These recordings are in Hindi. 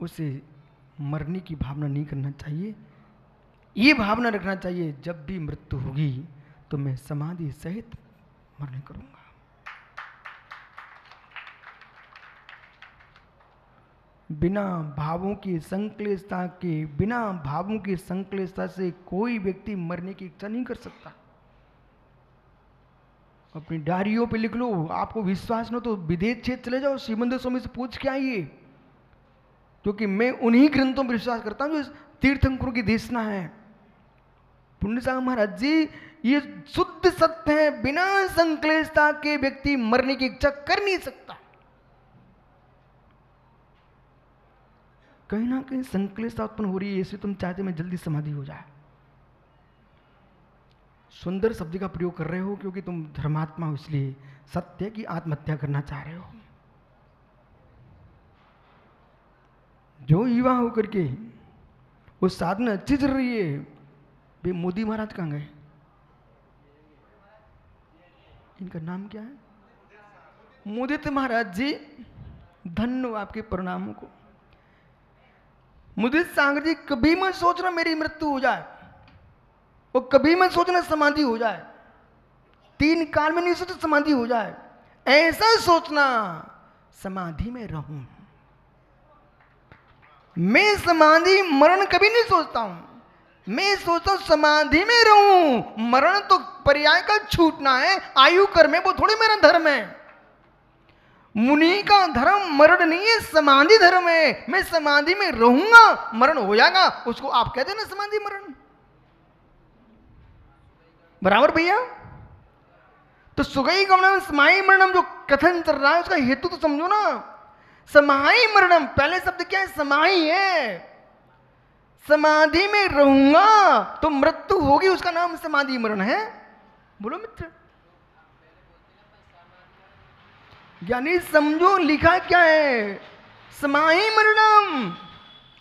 उसे मरने की भावना नहीं करना चाहिए। ये भावना रखना चाहिए, जब भी मृत्यु होगी तो मैं समाधि सहित मरण करूंगा। बिना भावों की संक्लेशता के, बिना भावों की संक्लेशता से कोई व्यक्ति मरने की इच्छा नहीं कर सकता। अपनी डायरियों पे लिख लो। आपको विश्वास न तो विदेश क्षेत्र चले जाओ, श्रीमंदिर स्वामी से पूछ के आइए, क्योंकि मैं उन्हीं ग्रंथों पर विश्वास करता हूं जो तीर्थंकरों की देशना है। पुण्य सागर महाराज जी, ये शुद्ध सत्य है, बिना संक्लेशता के व्यक्ति मरने की इच्छा कर नहीं सकता। कहीं ना कहीं संक्लेशता उत्पन्न हो रही है, इसलिए तुम चाहते मैं जल्दी समाधि हो जाए। सुंदर शब्द का प्रयोग कर रहे हो क्योंकि तुम धर्मात्मा हो, इसलिए सत्य की आत्महत्या करना चाह रहे हो। जो युवा होकर के वो साधना अच्छी चल रही है, वे मोदी महाराज कहाँ गए? इनका नाम क्या है? मुदित महाराज जी, धन्य आपके परिणामों को। मुदित सागर जी, कभी मत सोचना मेरी मृत्यु हो जाए, और कभी मत सोचना समाधि हो जाए। 3 काल में नहीं सोचना समाधि हो जाए, ऐसा सोचना समाधि में रहूं। मैं समाधि मरण कभी नहीं सोचता हूं, मैं सोचता हूं समाधि में रहूं। मरण तो पर्याय का छूटना है, आयु कर्म है, वो थोड़ी मेरा धर्म है। मुनि का धर्म मरण नहीं है, समाधि धर्म है। मैं समाधि में रहूंगा, मरण हो जाएगा, उसको आप कहते हैं ना समाधि मरण, बराबर भैया। तो सुगई गमनम समाई मरणम जो कथन चल रहा है, उसका हेतु तो समझो ना। समाई मरणम, पहले शब्द क्या है? समाई है। समाधि में रहूंगा तो मृत्यु होगी, उसका नाम समाधि मरण है। बोलो मित्र, यानी समझो लिखा क्या है? समाई मरणम,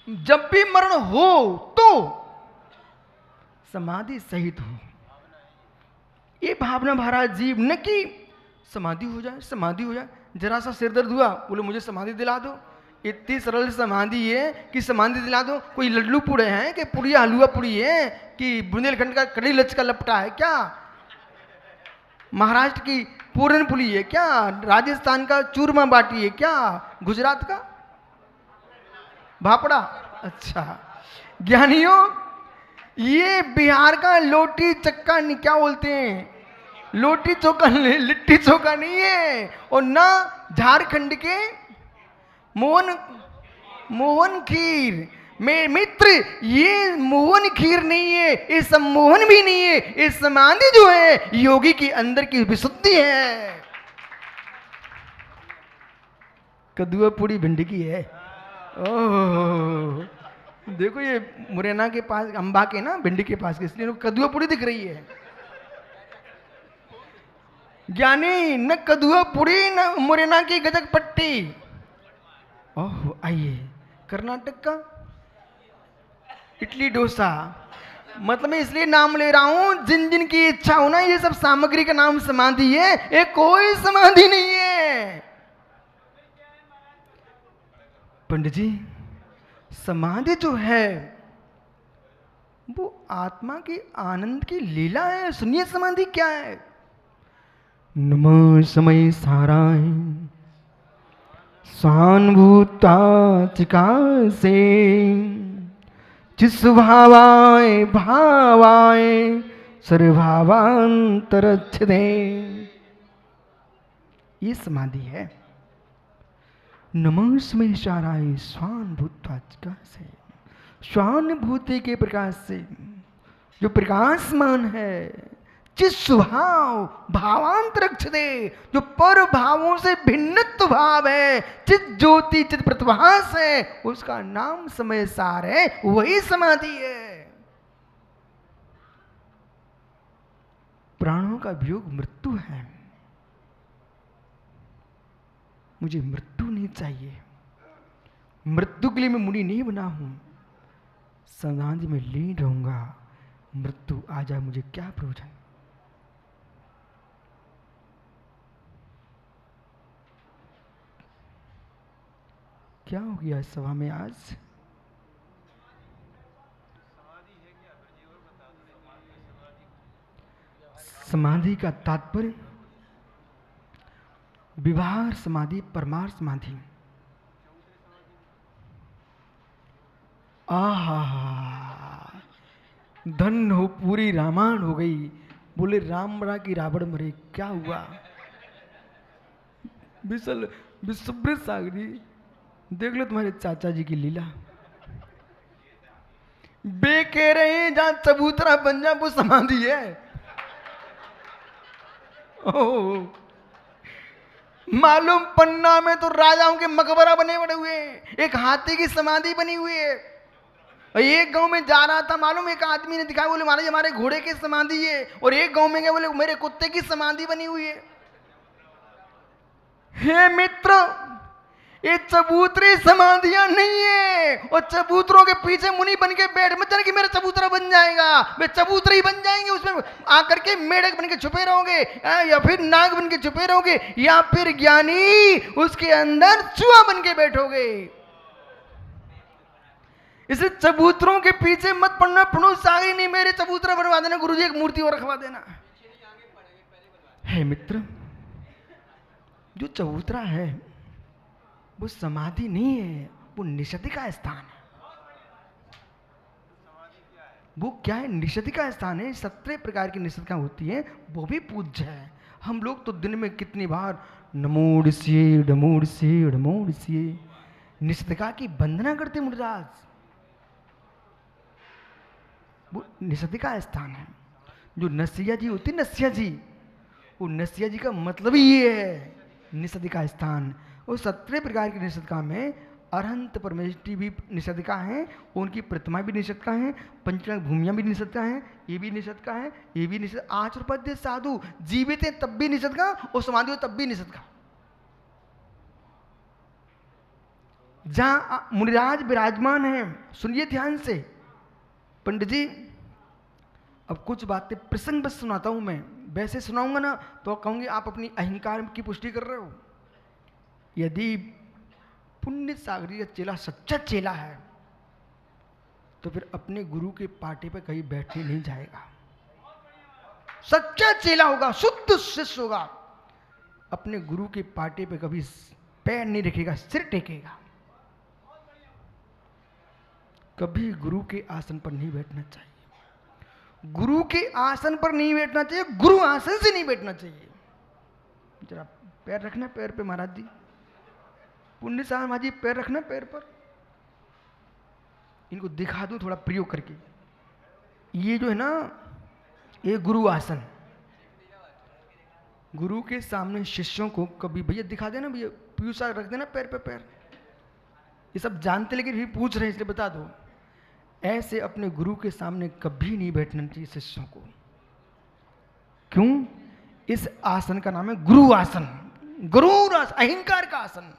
जब भी मरण हो तो समाधि सहित हो। ये भावना भरा जीव, न कि समाधि हो जाए, समाधि हो जाए। जरा सा सिर दर्द हुआ, बोले मुझे समाधि दिला दो। इतनी सरल समाधि है कि समाधि दिला दो। कोई लड्डू पुड़े हैं कि पुड़िया हलवा पुड़ी है कि बुंदेलखंड का कड़ी लचका लपटा है क्या? महाराष्ट्र की पूरन पुली है क्या? राजस्थान का चूरमा बाटी है क्या? गुजरात का भापड़ा। अच्छा ज्ञानियों, ये बिहार का लोटी चक्का नहीं, क्या बोलते हैं, लोटी चोखा, लिट्टी चोखा नहीं है, और ना झारखंड के मोहन मोहन खीर। मेरे मित्र, ये मोहन खीर नहीं है, ये सम्मोहन भी नहीं है। ये समाधि जो है योगी की अंदर की विशुद्धि है। कद्दुआ पूरी भिंडी की है। ओह देखो, ये मुरैना के पास, अंबा के ना, भिंडी के पास, इसलिए कद्दुआ पूरी दिख रही है। ज्ञानी, न कद्दुआ पूरी न मुरैना की गजक पट्टी। ओह आइए, कर्नाटक का इडली डोसा। मतलब मैं इसलिए नाम ले रहा हूं, जिन जिन की इच्छा हो ना, ये सब सामग्री का नाम समाधि है, ये कोई समाधि नहीं है। पंडित जी, समाधि जो है वो आत्मा की आनंद की लीला है। सुनिए समाधि क्या है। नमः समय साराय सानुभूता चिकासे चिस्वभावाय भावाय सर्वभावांतरच्छदे। ये समाधि है। नमः समय साराय स्वानुभूता चिकासे, स्वानुभूति के प्रकाश से, जो प्रकाशमान है। चित स्वभाव भावांतरक्षदे, जो पर भावों से भिन्नत्व भाव है, चित ज्योति चित प्रतिभास है, उसका नाम समय सार है, वही समाधि है। प्राणों का वियोग मृत्यु है। मुझे मृत्यु नहीं चाहिए। मृत्यु के लिए मैं मुनि नहीं बना हूं। समाधि में लीन रहूंगा, मृत्यु आ जाए मुझे क्या प्रयोजन। क्या हो गया इस सभा में आज? समाधि का तात्पर्य विभार समाधि, परमार समाधि। आहा, धन हो, पूरी रामायण हो गई। बोले राम मरा कि रावण मरे, क्या हुआ? विसल विश्वभृत सागरी, देख लो तुम्हारे चाचा जी की लीला। बे कह रहे हैं जहां चबूतरा बन जा वो समाधि है। ओह, मालूम पन्ना में तो राजाओं के मकबरा बने पड़े हुए हैं, एक हाथी की समाधि बनी हुई है। एक गांव में जा रहा था, मालूम एक आदमी ने दिखाया, बोले महाराज हमारे घोड़े की समाधि है। और एक गांव में गए, बोले मेरे कुत्ते की समाधि बनी हुई है। हे मित्र, ये चबूतरी समाधियां नहीं है। और चबूतरों के पीछे मुनि बन के बैठ मत जाना कि मेरा चबूतरा बन जाएगा। वे चबूतरे ही बन जाएंगे, उसमें आकर के मेढक बन के छुपे रहोगे, या फिर नाग बन के छुपे रहोगे, या फिर ज्ञानी उसके अंदर चूहा बन के बैठोगे। इसे चबूतरों के पीछे मत पड़ना। पड़ो सागे नहीं, मेरे चबूतरा बनवा देना, गुरुजी एक मूर्ति और रखवा देना। है मित्र, जो चबूतरा है वो समाधि नहीं है, वो निषधि का स्थान है। वो क्या है? निषधि का स्थान है। 17 प्रकार की निषदियां होती है, वो भी पूज्य है। हम लोग तो दिन में कितनी बार नमो ऋषिये नमो ऋषिये नमो ऋषिये निषदिका की वंदना करते मुनिराज। वो निषदि का स्थान है। जो नसिया जी होती, नसिया जी, वो नसिया जी का मतलब ही ये है, निषदि का स्थान। वो 17 प्रकार की निषदिका में अरहंत परमेष्टि भी निषदिका है, उनकी प्रतिमा भी निषदिका है, पंचनग भूमियां भी निषदिका है, ये भी निषदिका है, ये भी निषद। आचर्यपद्य साधु जीवित है तब भी निषदिका, और समाधि हो तब भी निषदिका। जहां मुनिराज विराजमान है, सुनिए ध्यान से पंडित जी। अब कुछ बातें प्रसंग बस सुनाता हूं मैं, वैसे सुनाऊंगा ना तो कहूंगी आप अपनी अहंकार की पुष्टि कर रहे हो। यदि पुण्य सागरी का चेला सच्चा चेला है तो फिर अपने गुरु के पाटे पे कहीं बैठने नहीं जाएगा। सच्चा चेला होगा, शुद्ध शिष्य होगा, अपने गुरु के पाटे पे कभी पैर नहीं रखेगा, सिर टेकेगा। कभी गुरु के आसन पर नहीं बैठना चाहिए। गुरु के आसन पर नहीं बैठना चाहिए, गुरु आसन से नहीं बैठना चाहिए। जरा पैर रखना पैर पे महाराज जी, पुण्य साहब महाराज जी पैर रखना पैर पर। इनको दिखा दूं थोड़ा प्रयोग करके। ये जो है ना, ये गुरु आसन। गुरु के सामने शिष्यों को कभी भैया दिखा देना, भैया पीयूषा रख देना पैर पे पैर। ये सब जानते लेकिन भी पूछ रहे हैं इसलिए बता दो। ऐसे अपने गुरु के सामने कभी नहीं बैठना चाहिए शिष्यों को। क्यों? इस आसन का नाम है गुरु आसन। गुरु आसन, अहंकार का आसन।